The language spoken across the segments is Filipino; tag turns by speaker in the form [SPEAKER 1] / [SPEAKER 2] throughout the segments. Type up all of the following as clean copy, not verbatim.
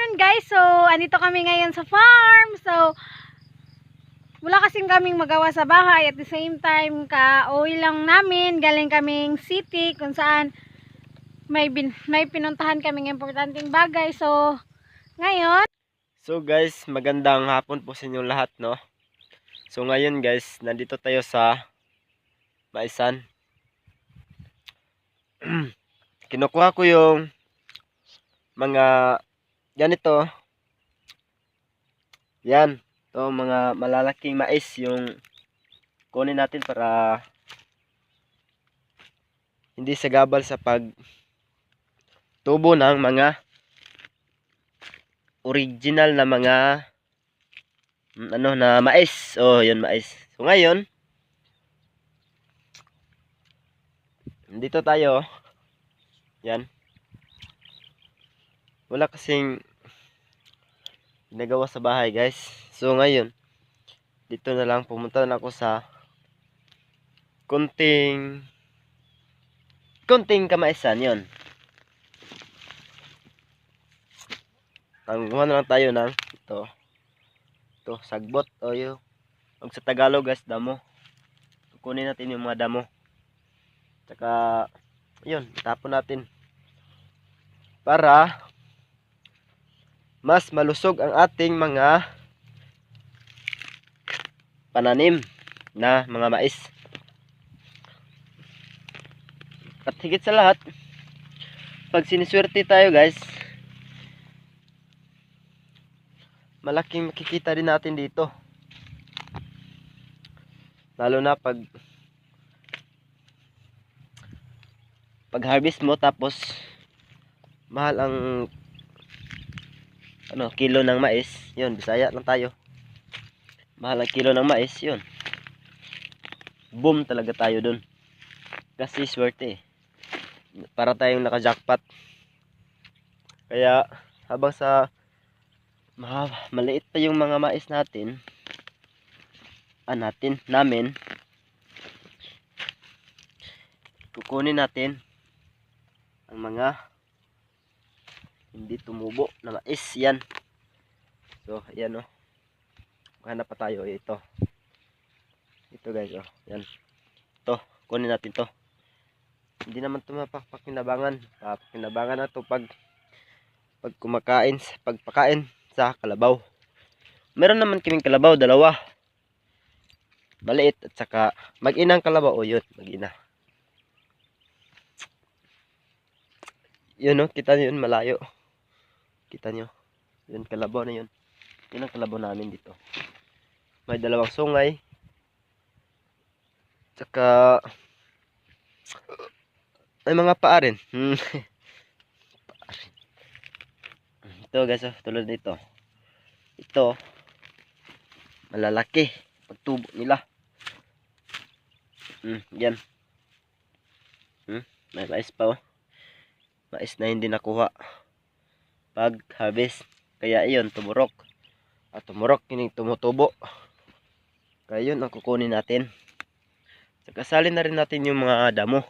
[SPEAKER 1] afternoon guys. So, andito kami ngayon sa farm. So, wala kasing kaming magawa sa bahay. At the same time, ka-uwi lang namin. Galing kaming city kung saan may pinuntahan kaming importanteng bagay. So, ngayon.
[SPEAKER 2] So guys, magandang hapon po sa inyo lahat, no? So ngayon guys, nandito tayo sa Maisan. Kinukuha ko yung mga ganito. Yan, to mga malalaking mais yung kunin natin para hindi sagabal sa pagtubo ng mga original na mga na mais. Oh, yun mais. So ngayon, dito tayo. Yan. Wala kasing ginagawa sa bahay, guys. So ngayon, dito na lang pumunta na ako sa kunting kamaisan, yon. Tangguhan na lang tayo ng ito sagbot o yung sa Tagalog guys, damo. Kunin natin yung mga damo, tsaka yun, tapon natin para mas malusog ang ating mga pananim na mga mais. At higit sa lahat, pag siniswerte tayo guys, malaking makikita din natin dito. Lalo na pag harvest mo, tapos mahal ang kilo ng mais. Yun, Bisaya lang tayo. Mahal ang kilo ng mais, yun. Boom talaga tayo dun. Kasi swerte. Para tayong naka-jackpot. Kaya habang sa maliit pa yung mga mais natin, namin kukunin natin ang mga hindi tumubo na mais. Yan. So ayan, oh. Hanap pa tayo. Ito guys, oh. Yan. Ito, kunin natin to. Hindi naman ito mapakinabangan. Pakinabangan na to pag pagpakain sa kalabaw. Meron naman kaming kalabaw, dalawa. Maliit at saka mag-inang kalabaw. O yun, mag-ina. Yun, no, kita nyo yun, malayo. Kita nyo. Yun, kalabaw na yun. Yun ang kalabaw namin dito. May dalawang sungay. Tsaka may mga paa rin. Ito guys, oh, tulad nito. Ito, malalaki pagtubo nila. Yan. May mais pa, oh. Mais na hindi nakuha pag harvest. Kaya iyon, tumurok. At tumurok, kining tumutubo. Kaya yun ang kukunin natin. Saka salin na rin natin yung mga damo.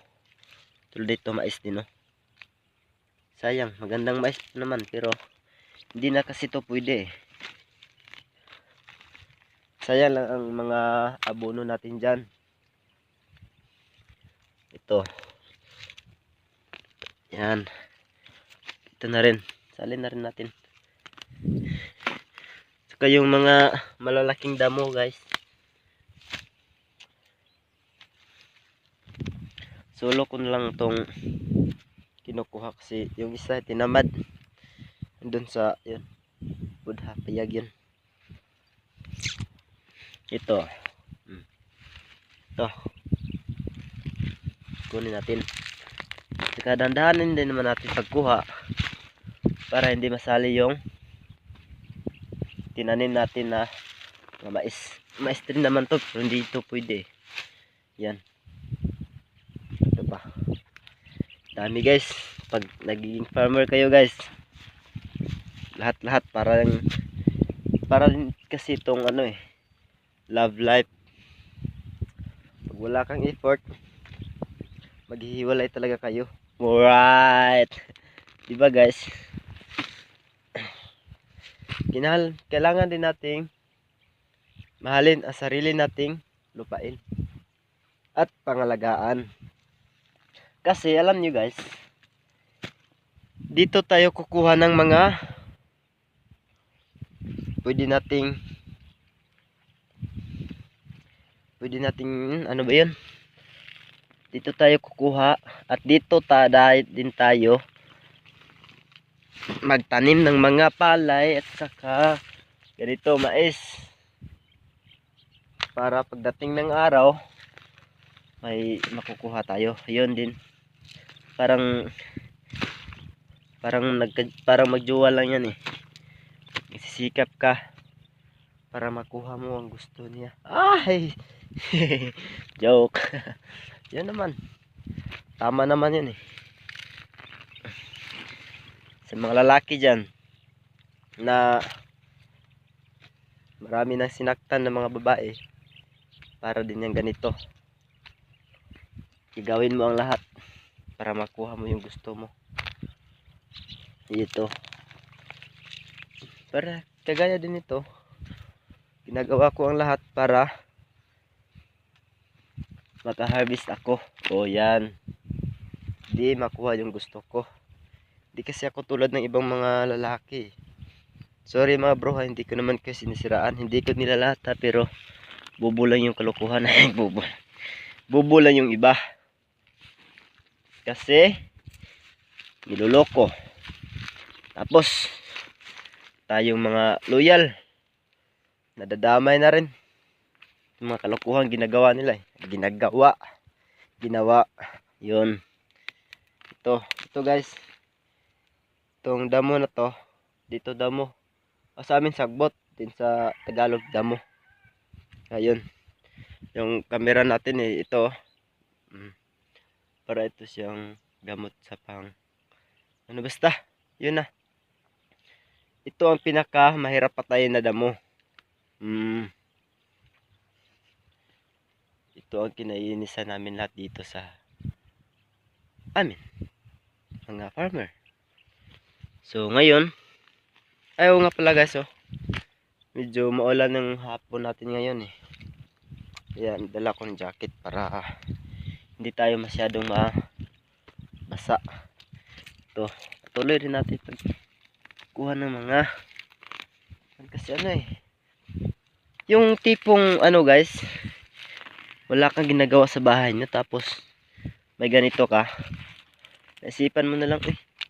[SPEAKER 2] Tulad dito, mais din, oh. Sayang, magandang mais naman, pero hindi na kasi ito pwede, eh. Sayang lang ang mga abono natin dyan. Ito. Yan. Ito na rin. Salin na rin natin. Saka yung mga malalaking damo guys. Solo ko na lang itong kinukuha kasi yung isa tinamad. Andun sa yun. Budha, payag yun. Ito. Ito. Kunin natin. Saka dandahanin din naman natin pagkuha para hindi masali yung tinanim natin na mais. Mais din naman to, pero hindi ito pwede. Yan. Ito pa. Dami guys. Pag naging farmer kayo guys, lahat para kasi itong love life. Pag wala kang effort, maghihiwalay talaga kayo. Alright. Diba guys? Kailangan din nating mahalin ang sarili nating lupain at pangalagaan. Kasi alam nyo guys, dito tayo kukuha ng mga pwede nating ano ba yun? Dito tayo kukuha at dito din tayo magtanim ng mga palay at saka ganito mais. Para pagdating ng araw may makukuha tayo. Ayun din. Parang magjowa lang yan eh. Nagsisikap ka para makuha mo ang gusto niya. Ay! Joke. Yan naman. Tama naman yan eh. Sa mga lalaki dyan na marami nang sinaktan ng mga babae, para din yan ganito. Igawin mo ang lahat para makuha mo yung gusto mo. Ito. Para kagaya din ito. Ginagawa ko ang lahat para maka-harvest ako. O yan. Di makuha yung gusto ko. Di kasi ako tulad ng ibang mga lalaki. Sorry mga bro, hindi ko naman kasi sinisiraan. Hindi ko nilalata pero bubo lang yung kalokohan. Bubo lang yung iba. Kasi niloloko. Tapos tayong mga loyal nadadamay na rin. Yung mga kalokohan ginagawa nila eh. Ginawa. Yun. Ito guys. Itong damo na to, dito damo. O sa amin sagbot, din sa Tagalog damo. Ayun. Yung camera natin eh, ito. Para ito siyang gamot sa ano basta, yun na. Ito ang pinaka mahirap patayin na damo. Ito ang kinainisan namin lahat dito sa amin, mga farmer. So ngayon, ayaw nga pala guys, medyo maulan ng hapon natin ngayon eh. Kaya dala ko ng jacket para hindi tayo masyadong mabasa. Ito, patuloy rin natin pagkuha ng mga kasi ano eh. Yung tipong ano guys, wala kang ginagawa sa bahay nyo tapos may ganito ka. Naisipan mo na lang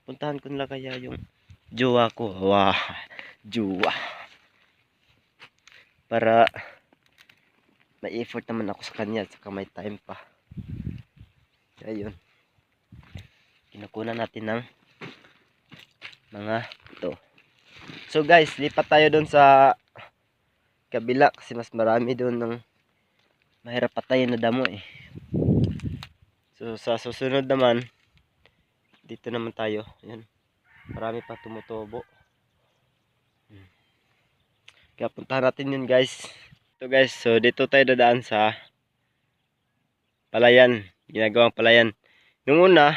[SPEAKER 2] puntahan ko na kaya yung jowa ko. Wow, jowa. Para may effort naman ako sa kanya at saka may time pa. Ayun. Kinukunan natin ng mga ito. So guys, lipat tayo doon sa kabila kasi mas marami doon ng mahirap patayin na damo eh. So sa susunod naman, dito naman tayo. Ayun. Marami pa tumutubo. Kaya puntahan natin yun guys. Ito guys, so dito tayo dadaan sa palayan. Ginagawang palayan. Nung una,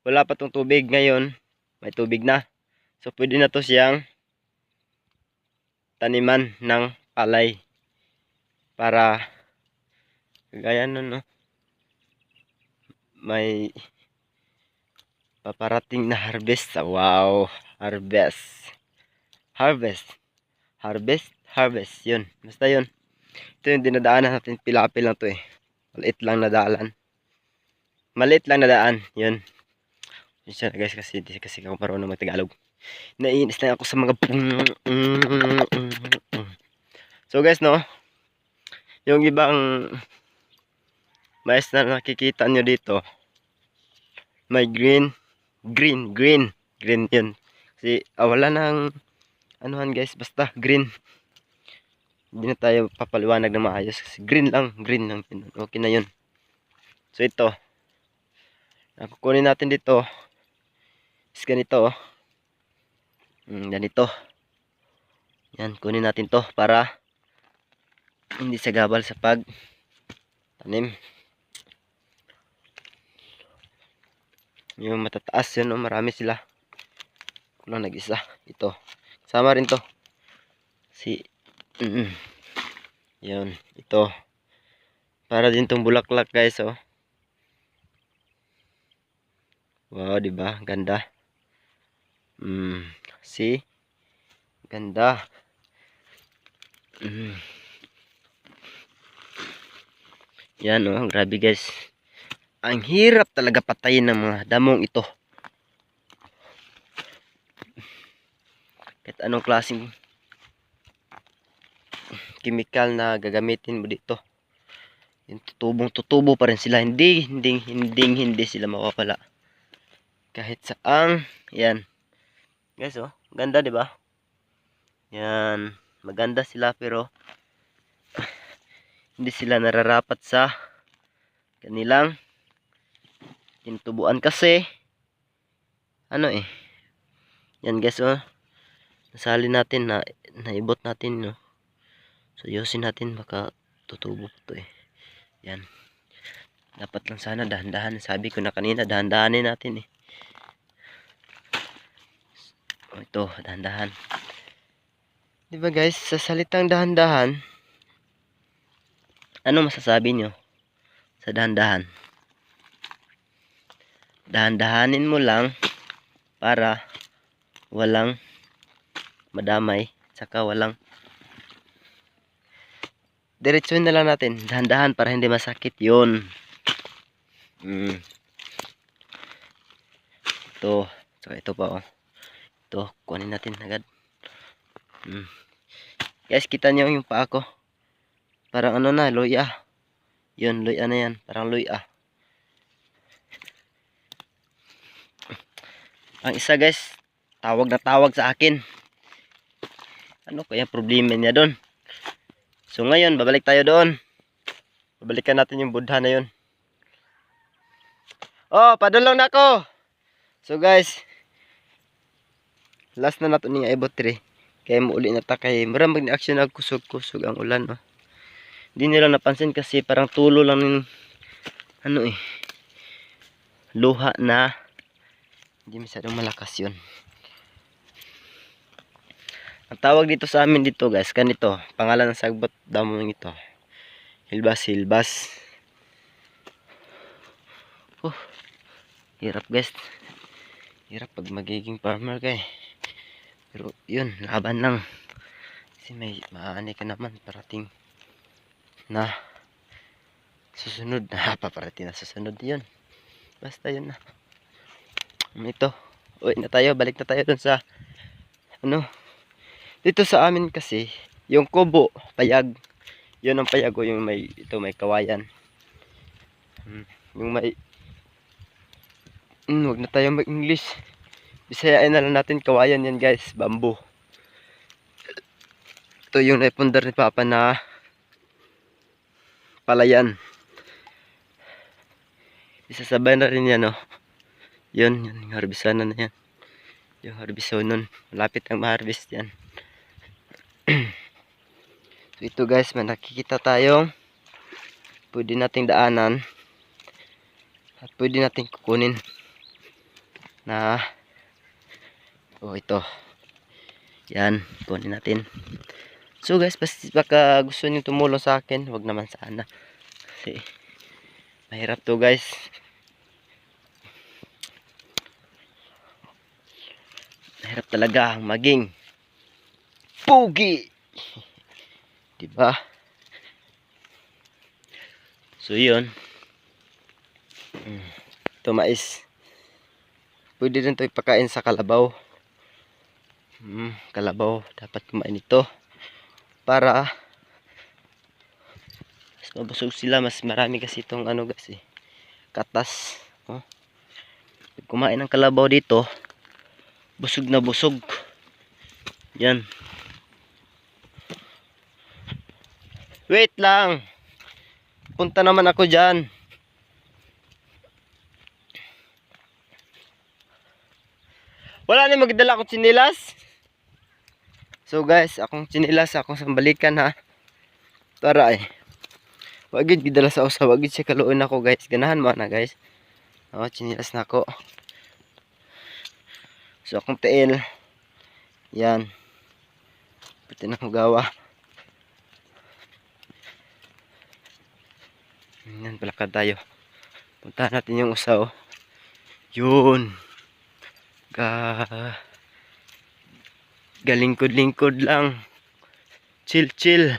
[SPEAKER 2] wala pa tong tubig. Ngayon, may tubig na. So pwede na to siyang taniman ng palay. Para kagaya nun, no? May paparating na harvest. Wow, harvest. Yun. Basta yun. Ito yung dinadaanan natin. Pilapil lang to eh. Maliit lang na daan. Yun. Yun siya guys kasi hindi kasi ako marunong mag-Tagalog. Naiinis lang ako sa mga So guys no. Yung ibang mais na nakikita nyo dito. May green yun. Kasi wala nang anuhan guys, basta green. Hindi na tayo papaliwanag na maayos kasi green lang yun. Okay na yun. So ito, kukunin natin dito is ganito ganito. Yan, kunin natin to para hindi sagabal sa pag tanim. Yung matataas yun, marami sila. Kulang nag-isa. Ito, sama rin to. Si yun, ito. Para din tong bulaklak guys, oh. Wow, di ba? Ganda. See? Ganda. Yan, oh, grabe guys. Ang hirap talaga patayin ng mga damong ito. Kahit anong klaseng chemical na gagamitin mo dito. Yung tutubo pa rin sila. Hindi sila mawawala. Kahit saang, yan. Guys, oh, ganda, di ba? Yan, maganda sila pero hindi sila nararapat sa kanilang tinutubuan kasi ano yan guys, oh, nasali natin na naibot natin, no. So yusin natin, baka tutubo po to yan. Dapat lang sana dahan-dahan, sabi ko na kanina dahan-dahanin natin oh, ito dahan-dahan, di ba guys? Sa salitang dahan-dahan, ano masasabi nyo sa dahan-dahan? Dahan-dahanin mo lang para walang madamay, saka walang diretsuhin na lang natin, dahan-dahan para hindi masakit yun. Ito, saka ito pa, oh. Ito, kunin natin agad. Guys, kita nyo yung paa ko, parang ano na, luya. Yun, luya na yan, parang luya. Ang isa guys, tawag na tawag sa akin. Ano kaya problema niya doon? So ngayon, babalik tayo doon. Babalikan natin yung Buddha na yun. Oh, padulong na ako. So guys, last na nato niya ibot tre. Kaya mo uli na ta kay maraming action na kusog-kusog ang ulan, no. Hindi nila napansin kasi parang tulo lang ng ano luha na hindi masyadong malakas yun. Ang tawag dito sa amin dito guys, ganito, pangalan ng sagbot damong ito, hilbas. Hirap guys, hirap pag magiging farmer kay. Pero yun, laban lang. Kasi may maani ka naman parating na susunod na paparating na susunod yun. Basta yun na. Ito, uwi na tayo, balik na tayo dun sa ano. Dito sa amin kasi, yung kubo, payag. Yun ang payag, yung may, ito may kawayan. Yung may, wag na tayo mag-English. Bisayain na lang natin, kawayan yan guys, bamboo. Ito yung naipundar ni Papa na palayan. Isasabay na rin yan, oh. Yun, yung harbisanan na yan. Yung harbisonon, malapit ang ma-harvest yan. So ito guys, may nakikita tayong pwede nating daanan at pwede nating kukunin na ito yan, kunin natin. So guys, baka gusto niyo tumulong sa akin, wag naman sana kasi mahirap to guys. Mahirap talaga maging pogi, diba? So yun, ito mais, pwede rin ito ipakain sa kalabaw. Kalabaw dapat kumain ito para mas mabusog sila, mas marami kasi itong ano guys katas, oh. Kumain ng kalabaw dito, busog na busog yan. Wait lang, punta naman ako dyan. Wala na magdala akong tsinilas. So guys, akong tsinilas, akong sambalikan ha. Para wagid gidala sa usa, wagid siya kaluon ako guys. Ganahan mo na guys. Tsinilas na ako. So akong tiil. Yan. Pati na gawa. Yan, palakad tayo. Punta natin yung usaw. Yun. Galingkod-lingkod lang. Chill, chill.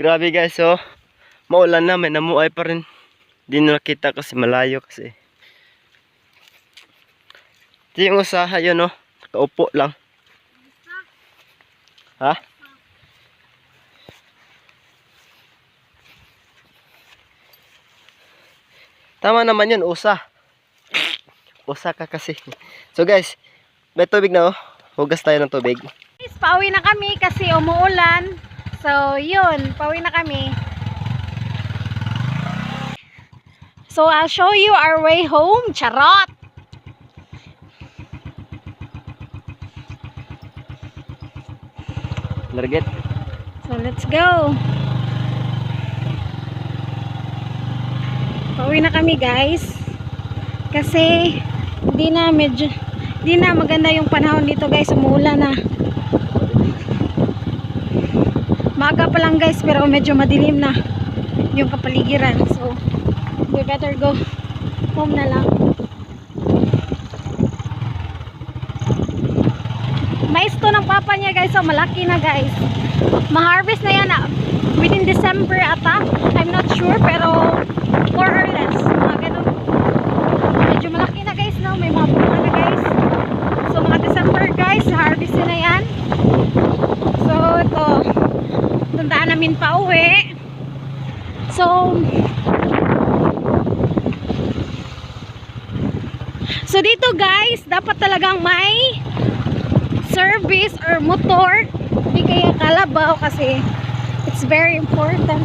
[SPEAKER 2] Grabe guys, oh. Maulan na, may namuay pa rin. Di na nakita kasi malayo kasi. Ito yung usaha yun, oh. Kaupo lang. Ha? Tama naman yun, usa. Usa ka kasi. So guys, may tubig na, oh. Hugas tayo ng tubig.
[SPEAKER 1] Guys, pauwi na kami kasi umuulan. So, yun, pauwi na kami. So, I'll show you our way home. Charot!
[SPEAKER 2] Larget.
[SPEAKER 1] So, let's go. Pauwi na kami, guys. Kasi, hindi na maganda yung panahon dito, guys. Umuulan na. Maaga pa lang, guys, pero medyo madilim na yung kapaligiran. So, we better go home na lang. Mais to ng papa niya, guys. So, malaki na, guys. Ma-harvest na yan within December ata. I'm not sure, pero more or less. Mga ganun. Medyo malaki na, guys, no? May mga bunga na, guys. So, mga December, guys, harvest na yan. So, ito. Tandaan namin pa uwi. So dito guys, dapat talagang may service or motor, hindi kaya kalabaw kasi it's very important.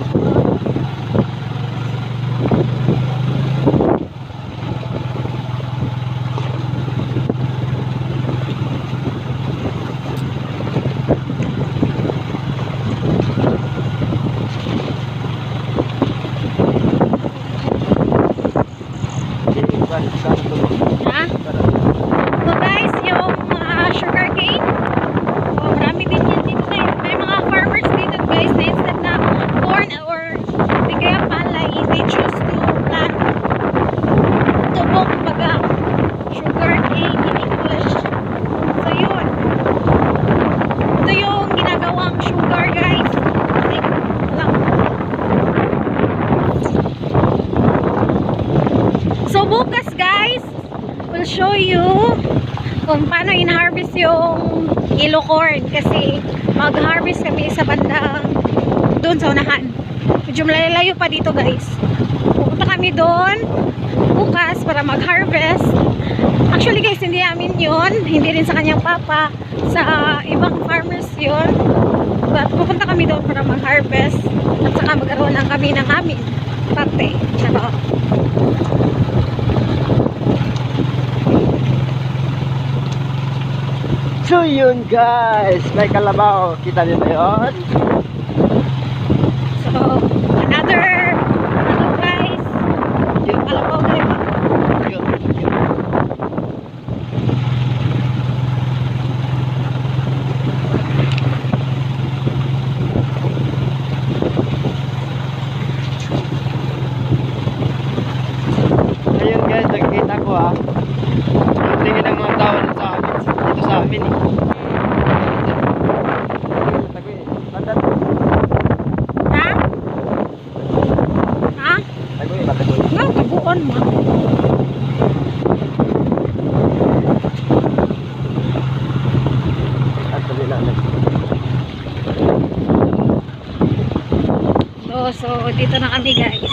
[SPEAKER 1] Ha? So guys, yung sugar cane, so marami din yan dito guys. May mga farmers dito guys na instead na corn or di kaya palay, they choose to plant tubok, baga sugar cane in English. So yun, ito yung ginagawang sugar guys. So bukas guys, we'll show you kung paano in-harvest yung yellow corn kasi mag-harvest kami sa bandang doon sa unahan. Medyo malayo pa dito guys. Pupunta kami doon bukas para mag-harvest. Actually guys, hindi namin yun, hindi rin sa kanyang papa, sa ibang farmers yun. But pupunta kami doon para mag-harvest at saka magkaroon lang kami ng amin parte. Charot.
[SPEAKER 2] So yun guys, may kalabaw. Kita niyo ba yun?
[SPEAKER 1] So, another guys, yung kalabaw na yun.
[SPEAKER 2] Ayun guys, nakikita ko ha. Yung tingin ng mga tao sa amin, dito sa amin eh.
[SPEAKER 1] Ha? Ha? No, tabuan mo. So, dito na kami guys.